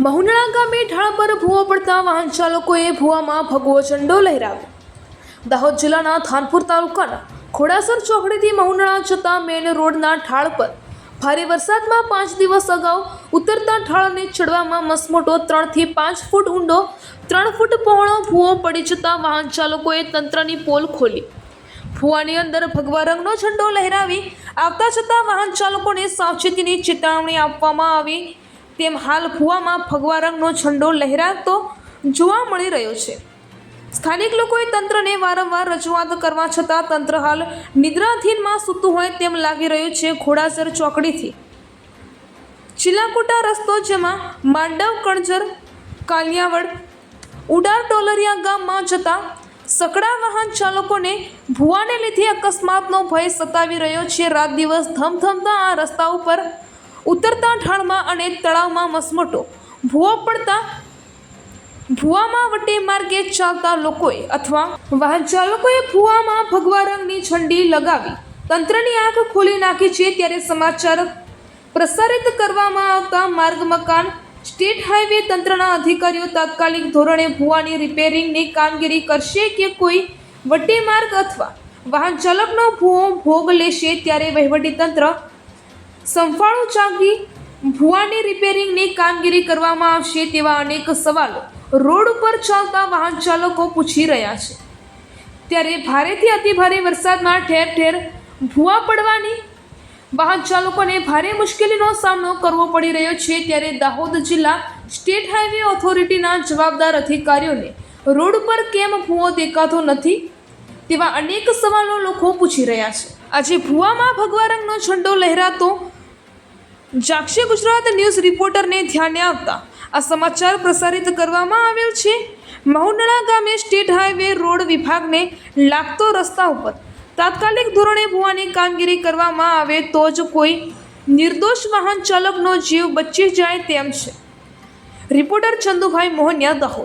મહુનળા ગામે ઢાળ પર ભૂવો પડતા વાહન ચાલકોએ ભૂવામાં ભગવો ઝંડો લહેરાવ્યો. દાહોદ જિલ્લાના થાનપુર તાલુકાના ખોડાસર ચોકડીથી મહુનળા જતા મેન રોડના ઢાળ પર ભારે વરસાદમાં 5 દિવસ અગાઉ ઉતરતા ઢાળને ચડવામાં મસમોટો 3 થી 5 ફૂટ ઊંડો 3 ફૂટ પહોળો ભૂવો પડી જતા વાહન ચાલકોએ તંત્રની પોલ ખોલી ભૂવાની અંદર ભગવા રંગનો ઝંડો લહેરાવી આવતા જતા વાહન ચાલકોને સાવચેતીની ચેતવણી આપવામાં આવી. તેમ હાલ ભૂવામાં ભગવા રંગનો ઝંડો લહેરાતો જોવા મળી રહ્યો છે. સ્થાનિક લોકોએ તંત્રને વારંવાર રજૂઆત કરવા છતાં તંત્ર હાલ નિદ્રાધીનમાં સૂતું હોય તેમ લાગી રહ્યું છે. ઘોડાસર ચોકડીથી ચિલાકોટા રસ્તો, જેમાં માંડવ, કણજર, કાલિયાવડ, ઉડાર, ટોલરિયા ગામમાં જતા સકડા વાહન ચાલકોને ભૂવાને લીધે અકસ્માતનો ભય સતાવી રહ્યો છે. રાત દિવસ ધમધમતા આ રસ્તા ઉપર ઉતરતા ઢાળમાં અને તળાવમાં મસમોટો ભૂવો પડતા ભૂવામાં વટે માર્ગે ચાલતા લોકોએ અથવા વાહન ચાલકોએ ભૂવામાં ભગવા રંગની ઝંડી લગાવી તંત્રની આંખ ખોલી નાખી છે. ત્યારે સમાચાર પ્રસારિત કરવામાં આવતા માર્ગ મકાન સ્ટેટ હાઈવે તંત્રના અધિકારીઓ તાત્કાલિક ધોરણે ભૂવાની રિપેરિંગની કામગીરી કરશે કે કોઈ વટે માર્ગ અથવા વાહન ચાલકનો ભૂવો ભોગ લેશે. ત્યારે વહીવટીતંત્ર સંફાળું જાગી ભૂવાની રિપેરિંગની કામગીરી કરવામાં આવશે તેવા અનેક સવાલો રોડ ઉપર ચાલતા વાહન ચાલકો પૂછી રહ્યા છે. ત્યારે ભારેથી અતિભારે વરસાદમાં ઠેર ઠેર ભૂવા પડવાની વાહન ચાલકોને ભારે મુશ્કેલીનો સામનો કરવો પડી રહ્યો છે. ત્યારે દાહોદ જિલ્લા સ્ટેટ હાઈવે ઓથોરિટીના જવાબદાર અધિકારીઓને રોડ પર કેમ ભૂવો દેખાતો નથી તેવા અનેક સવાલો લોકો પૂછી રહ્યા છે. આજે ભૂવામાં ભગવા રંગનો ઝંડો લહેરાતો જાગશે ગુજરાત ન્યૂઝ રિપોર્ટરને ધ્યાને આવતા આ સમાચાર પ્રસારિત કરવામાં આવેલ છે. મહુનળા ગામે સ્ટેટ હાઈવે રોડ વિભાગને લાગતો રસ્તા ઉપર તાત્કાલિક ધોરણે ભૂવાની કામગીરી કરવામાં આવે તો જ કોઈ નિર્દોષ વાહન ચાલકનો જીવ બચી જાય તેમ છે. રિપોર્ટર ચંદુભાઈ મોહનિયા, દાહોદ.